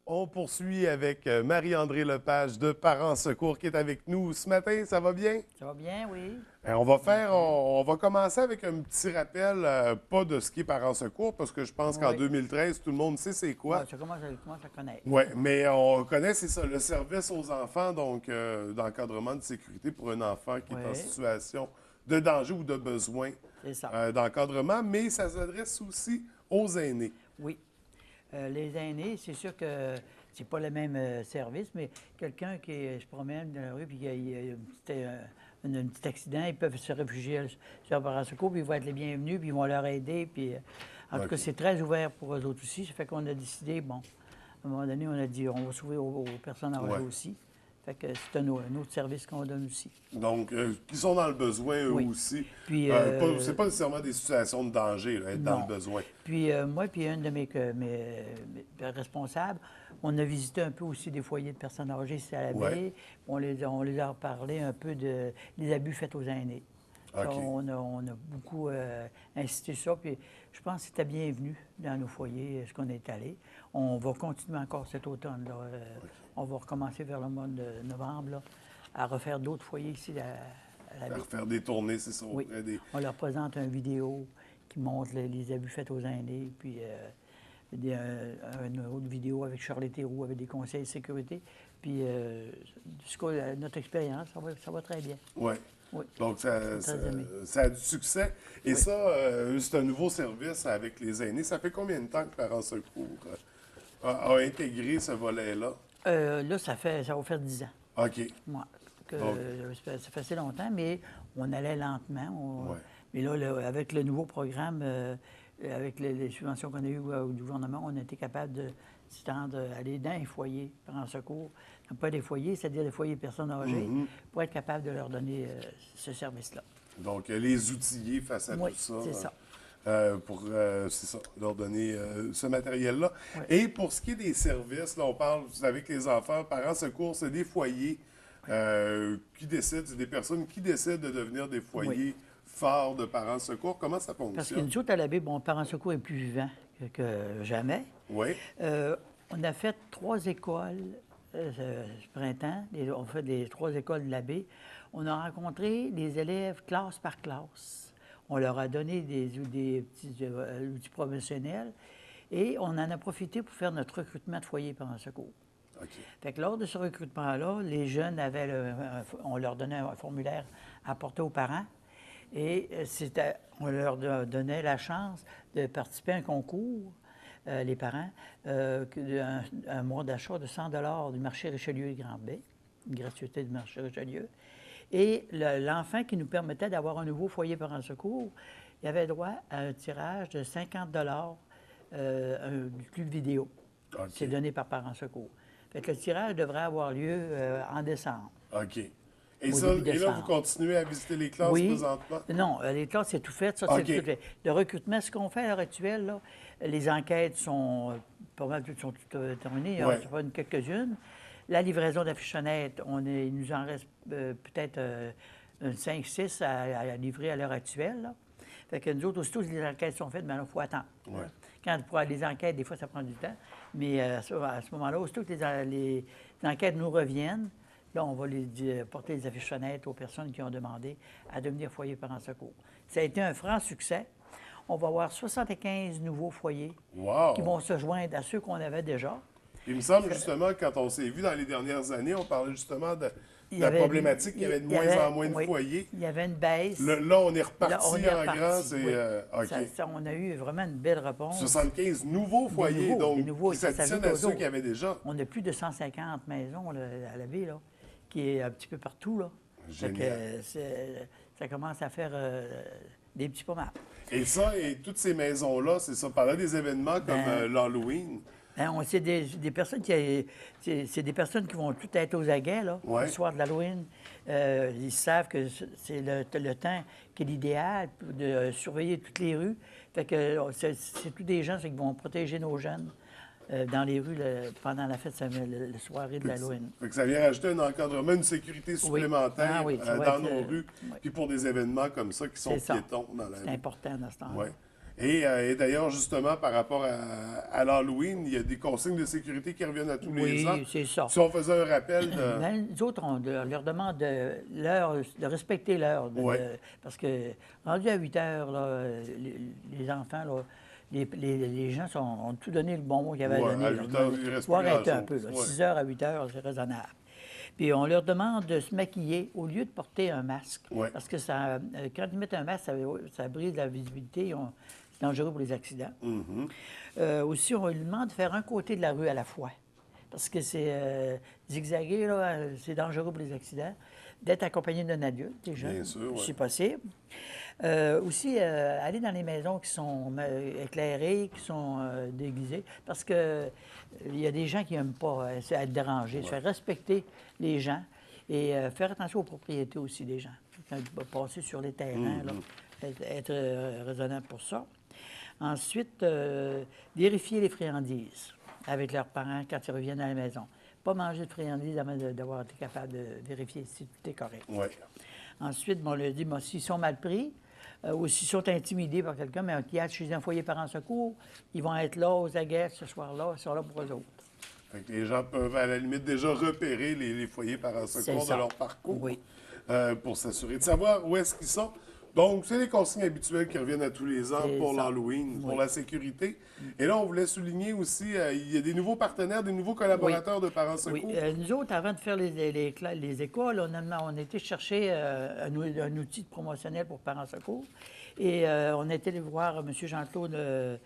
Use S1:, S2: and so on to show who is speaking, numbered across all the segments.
S1: On poursuit avec Marie-André Lepage de Parents Secours qui est avec nous ce matin. Ça va bien?
S2: Ça va bien, oui.
S1: On va commencer avec un petit rappel, pas de ce qui est Parents Secours, parce que je pense qu'en
S2: Oui.
S1: 2013, tout le monde sait c'est
S2: Ouais,
S1: quoi.
S2: ça commence à connaître.
S1: Oui, mais on connaît, c'est ça, le service aux enfants, donc d'encadrement de sécurité pour un enfant qui est en
S2: Oui,
S1: situation de danger ou de besoin
S2: c'est ça.
S1: d'encadrement, mais ça s'adresse aussi aux aînés.
S2: Oui. Les aînés, c'est sûr que c'est pas le même service, mais quelqu'un qui se promène dans la rue puis il y a un petit accident, ils peuvent se réfugier sur un secours, puis ils vont être les bienvenus, puis ils vont leur aider. Puis, en tout cas,
S1: OK.
S2: c'est très ouvert pour eux autres aussi. Ça fait qu'on a décidé, bon, à un moment donné, on a dit on va s'ouvrir aux personnes âgées
S1: Ouais.
S2: aussi. Fait que c'est un autre service qu'on donne aussi.
S1: Donc, qui sont dans le besoin eux
S2: Oui.
S1: aussi.
S2: Puis,
S1: C'est pas nécessairement des situations de danger, là, être dans le
S2: non.
S1: besoin.
S2: Puis moi, puis un de mes responsables, on a visité un peu aussi des foyers de personnes âgées ici à la
S1: Ouais.
S2: baie. On les a parlé un peu des abus faits aux aînés. Ça,
S1: OK.
S2: on a beaucoup incité ça. Puis je pense que c'était bienvenu dans nos foyers, ce qu'on est allé. On va continuer encore cet automne. Là. On va recommencer vers le mois de novembre là, à refaire d'autres foyers ici à la
S1: À
S2: baie.
S1: refaire des tournées, c'est ça,
S2: Oui.
S1: auprès des...
S2: On leur présente une vidéo qui montre les abus faits aux aînés, puis une autre vidéo avec Charles Théroux, avec des conseils de sécurité. Puis, notre expérience, ça va très bien.
S1: Ouais.
S2: Oui.
S1: Donc,
S2: C'est très aimé.
S1: ça a du succès. Et
S2: Oui.
S1: ça, c'est un nouveau service avec les aînés. Ça fait combien de temps que Parents Secours a intégré ce volet-là?
S2: Là, ça va faire 10 ans.
S1: OK.
S2: Moi,
S1: Donc,
S2: ça fait assez longtemps, mais on allait lentement.
S1: Ouais.
S2: Mais là, avec le nouveau programme, avec les subventions qu'on a eues au gouvernement, on a été capable de s'étendre, aller dans les foyers, prendre secours. Pas des foyers, c'est-à-dire des foyers de personnes âgées, pour être capable de leur donner ce service-là.
S1: donc, les outiller face à
S2: Oui,
S1: tout ça.
S2: c'est ça.
S1: C'est ça, leur donner ce matériel-là.
S2: Oui.
S1: Et pour ce qui est des services, là, on parle, vous savez que les enfants, Parents Secours, c'est des foyers qui décident, c'est des personnes qui décident de devenir des foyers forts de Parents Secours. Comment ça
S2: Parce que
S1: fonctionne?
S2: nous autres, à la baie, bon, Parents Secours est plus vivant que jamais.
S1: Oui,
S2: On a fait 3 écoles ce printemps. On fait les 3 écoles de la baie. On a rencontré des élèves classe par classe. On leur a donné des petits outils professionnels et on en a profité pour faire notre recrutement de foyer Parents Secours.
S1: OK.
S2: Fait que lors de ce recrutement-là, les jeunes avaient on leur donnait un formulaire à apporter aux parents et on leur donnait la chance de participer à un concours, les parents, un mois d'achat de 100 du marché Richelieu et Grand-Bay, une gratuité du marché Richelieu. Et l'enfant qui nous permettait d'avoir un nouveau foyer Parents Secours, il avait droit à un tirage de 50 du club vidéo.
S1: OK.
S2: C'est donné par Parents Secours. Fait que le tirage devrait avoir lieu en décembre.
S1: OK. Et,
S2: Au
S1: ça,
S2: début
S1: et là, vous
S2: décembre.
S1: continuez à visiter les classes
S2: Oui.
S1: présentement?
S2: Non, les classes, c'est tout fait. Ça,
S1: OK.
S2: c'est tout fait. Le recrutement, ce qu'on fait à l'heure actuelle, là, les enquêtes sont pas mal toutes, sont toutes terminées. Il y en
S1: Ouais.
S2: a pas quelques-unes. La livraison d'affichenettes, il nous en reste peut-être 5-6 à livrer à l'heure actuelle. Là. Fait que nous autres, aussitôt que les enquêtes sont faites, il faut attendre.
S1: Ouais.
S2: Quand pour les enquêtes, des fois, ça prend du temps. Mais à ce moment-là, aussitôt que les enquêtes nous reviennent, là, on va porter les affichenettes aux personnes qui ont demandé à devenir foyer Parents Secours. Ça a été un franc succès. On va avoir 75 nouveaux foyers
S1: Wow!
S2: qui vont se joindre à ceux qu'on avait déjà.
S1: Il me semble justement, quand on s'est vu dans les dernières années, on parlait justement de
S2: Il y
S1: la
S2: avait-
S1: problématique qu'il y avait de moins en moins de
S2: oui,
S1: foyers.
S2: il y en une baisse.
S1: Là, on est
S2: Là,
S1: reparti
S2: on est
S1: en
S2: reparti,
S1: grand. C'est,
S2: oui.
S1: OK.
S2: On a eu vraiment une belle réponse.
S1: 75 nouveaux foyers,
S2: nouveaux,
S1: donc,
S2: des nouveaux,
S1: qui
S2: ça
S1: s'additionnent
S2: s'ajoute
S1: à
S2: aux
S1: ceux
S2: autres.
S1: qu'il y avait déjà.
S2: On a plus de 150 maisons là, à la baie, là, qui est un petit peu partout. Là. Fait que,
S1: Génial.
S2: ça commence à faire des petits pas mal.
S1: Et ça, et toutes ces maisons-là, c'est ça, pendant des événements comme l'Halloween.
S2: C'est des personnes c'est des personnes qui vont tout être aux aguets, là,
S1: Ouais.
S2: le soir de l'Halloween. Ils savent que c'est le temps qui est l'idéal pour de surveiller toutes les rues. Fait que c'est tous des gens qui vont protéger nos jeunes dans les rues pendant la fête, la soirée de l'Halloween.
S1: Fait que ça vient rajouter un encadrement, une sécurité supplémentaire
S2: Ah oui, ça va
S1: dans
S2: être,
S1: nos rues,
S2: oui.
S1: puis pour des événements comme ça qui sont
S2: C'est ça.
S1: piétons dans la
S2: C'est
S1: rue.
S2: important dans ce temps-là.
S1: Oui. Et d'ailleurs, justement, par rapport à l'Halloween, il y a des consignes de sécurité qui reviennent à tous les ans.
S2: Oui, c'est ça.
S1: Si on faisait un rappel de...
S2: Ben, nous autres, on leur demande l'heure, de respecter l'heure.
S1: Ouais.
S2: Parce que, rendu à 8 heures, là, les enfants, là, les gens ont tout donné le bon mot qu'ils avaient
S1: Ouais,
S2: donné.
S1: à
S2: Là.
S1: 8 heures, il reste
S2: Faut
S1: plus
S2: arrêter un
S1: grand-chose.
S2: peu. Là.
S1: Ouais.
S2: 6 heures à 8 heures, c'est raisonnable. Puis on leur demande de se maquiller au lieu de porter un masque.
S1: Ouais.
S2: Parce que ça, quand ils mettent un masque, ça brise la visibilité. C'est dangereux pour les accidents. Aussi, on leur demande de faire un côté de la rue à la fois. Parce que c'est zigzaguer, là, c'est dangereux pour les accidents. D'être accompagné d'un adulte, déjà,
S1: Bien sûr, ouais.
S2: si possible. Aussi, aller dans les maisons qui sont éclairées, qui sont déguisées, parce que il y a des gens qui n'aiment pas être dérangés. Se faire respecter les gens et faire attention aux propriétés aussi des gens. Quand ils vont passer sur les terrains, là, être raisonnable pour ça. Ensuite, vérifier les friandises avec leurs parents quand ils reviennent à la maison. Pas manger de friandises avant d'avoir été capable de vérifier si tout est correct.
S1: Ouais.
S2: Ensuite, on leur dit, s'ils sont mal pris, ou s'ils sont intimidés par quelqu'un, mais qui est chez un foyer parents secours, ils vont être là aux aguets ce soir-là, ils sont là pour eux autres.
S1: Fait que les gens peuvent, à la limite, déjà repérer les foyers parents secours de
S2: ça.
S1: leur parcours
S2: Oui.
S1: pour s'assurer de savoir où est-ce qu'ils sont. Donc, c'est les consignes habituelles qui reviennent à tous les ans
S2: C'est
S1: pour
S2: ça.
S1: l'Halloween, pour
S2: Oui.
S1: la sécurité. Et là, on voulait souligner aussi, il y a des nouveaux partenaires, des nouveaux collaborateurs de Parents
S2: Oui.
S1: Secours.
S2: Nous autres, avant de faire les écoles, on a été chercher un outil promotionnel pour Parents Secours. Et on a été allé voir M. Jean-Claude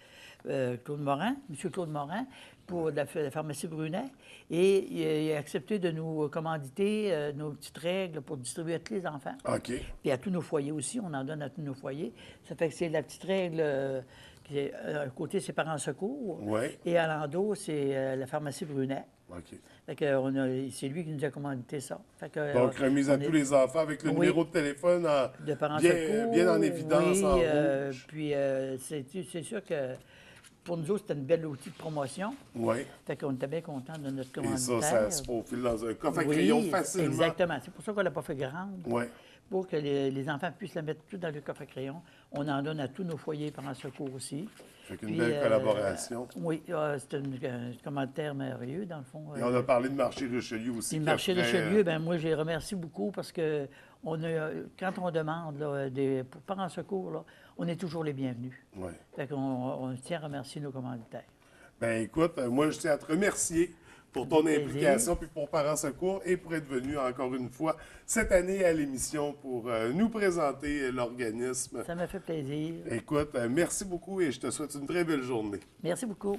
S2: Claude Morin, M. Claude Morin, pour la pharmacie Brunet. Et il a accepté de nous commanditer nos petites règles pour distribuer à tous les enfants.
S1: OK.
S2: Puis à tous nos foyers aussi, on en donne à tous nos foyers. Ça fait que c'est la petite règle qui est, à côté, c'est Parents Secours.
S1: Ouais.
S2: Et à l'endos, c'est la pharmacie Brunet.
S1: OK.
S2: Fait que c'est lui qui nous a commandité ça. Fait que,
S1: Donc, remise à
S2: on
S1: tous
S2: est-
S1: les enfants avec le
S2: Oui.
S1: numéro de téléphone
S2: de Parents
S1: bien,
S2: Secours.
S1: bien en évidence,
S2: oui,
S1: en rouge.
S2: Puis c'est sûr que pour nous autres, c'était une belle outil de promotion.
S1: Oui.
S2: Fait qu'on était bien contents de notre
S1: Et
S2: commanditaire.
S1: ça se profile dans un coffre à
S2: Oui,
S1: crayon facilement.
S2: exactement. C'est pour ça qu'on ne l'a pas fait grande.
S1: Oui.
S2: Pour que les enfants puissent la mettre tout dans le coffre à crayon. On en donne à tous nos foyers Parents Secours aussi.
S1: Fait qu'une
S2: Puis,
S1: belle collaboration.
S2: Oui, c'est un commentaire merveilleux, dans le fond.
S1: Et on a parlé de marché Richelieu aussi.
S2: Puis le
S1: qui
S2: marché
S1: offrait,
S2: Richelieu, ben moi, je les remercie beaucoup parce que quand on demande là, pour Parents Secours, là, on est toujours les bienvenus.
S1: Ouais.
S2: Fait qu'on on tient à remercier nos commanditaires.
S1: Ben écoute, moi je tiens à te remercier pour ton
S2: plaisir.
S1: implication puis pour Parents Secours et pour être venu encore une fois cette année à l'émission pour nous présenter l'organisme.
S2: Ça m'a fait plaisir.
S1: Écoute, merci beaucoup et je te souhaite une très belle journée.
S2: Merci beaucoup.